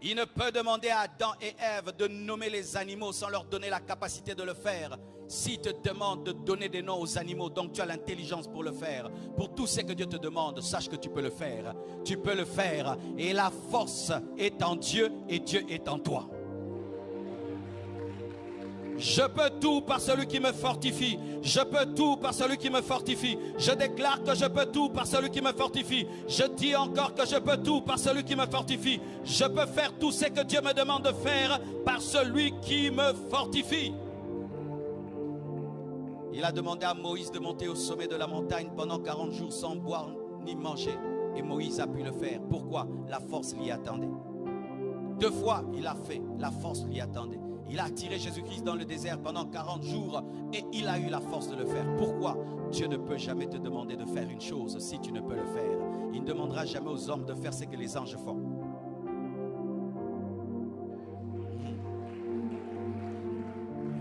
Il ne peut demander à Adam et Ève de nommer les animaux sans leur donner la capacité de le faire. S'il te demande de donner des noms aux animaux, donc tu as l'intelligence pour le faire. Pour tout ce que Dieu te demande, sache que tu peux le faire. Tu peux le faire. Et la force est en Dieu et Dieu est en toi. Je peux tout par celui qui me fortifie. Je peux tout par celui qui me fortifie. Je déclare que je peux tout par celui qui me fortifie. Je dis encore que je peux tout par celui qui me fortifie. Je peux faire tout ce que Dieu me demande de faire par celui qui me fortifie. Il a demandé à Moïse de monter au sommet de la montagne pendant 40 jours sans boire ni manger. Et Moïse a pu le faire. Pourquoi? La force l'y attendait. 2 fois il a fait, la force l'y attendait. Il a attiré Jésus-Christ dans le désert pendant 40 jours et il a eu la force de le faire. Pourquoi? Dieu ne peut jamais te demander de faire une chose si tu ne peux le faire. Il ne demandera jamais aux hommes de faire ce que les anges font.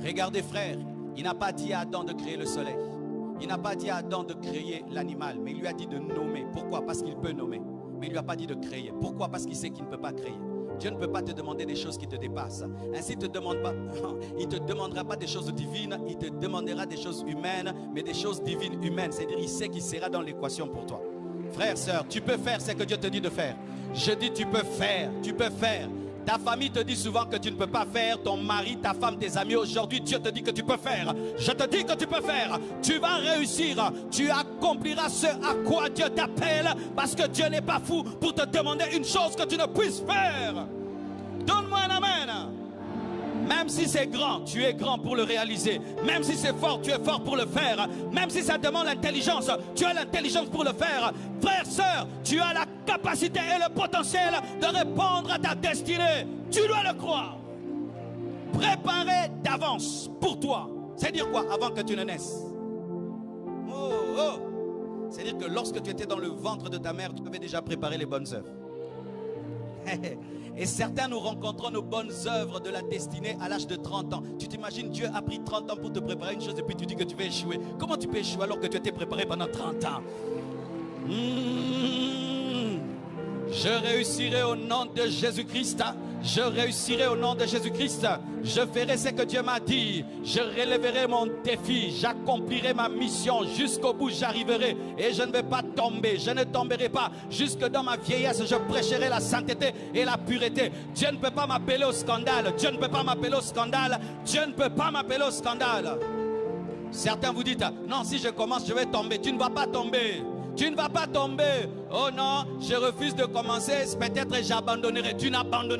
Regardez frère, il n'a pas dit à Adam de créer le soleil. Il n'a pas dit à Adam de créer l'animal, mais il lui a dit de nommer. Pourquoi? Parce qu'il peut nommer. Mais il ne lui a pas dit de créer. Pourquoi? Parce qu'il sait qu'il ne peut pas créer. Dieu ne peut pas te demander des choses qui te dépassent. Ainsi, il ne te demandera pas des choses divines, il te demandera des choses humaines, mais des choses divines humaines. C'est-à-dire, il sait qu'il sera dans l'équation pour toi. Frère, sœur, tu peux faire ce que Dieu te dit de faire. Je dis, tu peux faire, tu peux faire. Ta famille te dit souvent que tu ne peux pas faire, ton mari, ta femme, tes amis. Aujourd'hui, Dieu te dit que tu peux faire. Je te dis que tu peux faire. Tu vas réussir. Tu accompliras ce à quoi Dieu t'appelle, parce que Dieu n'est pas fou pour te demander une chose que tu ne puisses faire. Donne-moi un amen. Même si c'est grand, tu es grand pour le réaliser. Même si c'est fort, tu es fort pour le faire. Même si ça demande l'intelligence, tu as l'intelligence pour le faire. Frère, sœur, tu as la capacité et le potentiel de répondre à ta destinée. Tu dois le croire. Préparé d'avance pour toi. C'est-à-dire quoi? Avant que tu ne naisses. C'est-à-dire que lorsque tu étais dans le ventre de ta mère, tu avais déjà préparé les bonnes œuvres. Et certains, nous rencontrons nos bonnes œuvres de la destinée à l'âge de 30 ans. Tu t'imagines, Dieu a pris 30 ans pour te préparer une chose et puis tu dis que tu vas échouer. Comment tu peux échouer alors que tu étais préparé pendant 30 ans? Je réussirai au nom de Jésus-Christ. Je réussirai au nom de Jésus-Christ. Je ferai ce que Dieu m'a dit. Je relèverai mon défi. J'accomplirai ma mission. Jusqu'au bout, j'arriverai. Et je ne vais pas tomber. Je ne tomberai pas. Jusque dans ma vieillesse, je prêcherai la sainteté et la pureté. Dieu ne peut pas m'appeler au scandale. Dieu ne peut pas m'appeler au scandale. Dieu ne peut pas m'appeler au scandale. Certains vous dites, non, si je commence, je vais tomber. Tu ne vas pas tomber. Tu ne vas pas tomber. Oh non, je refuse de commencer. Peut-être j'abandonnerai. Tu n'abandonneras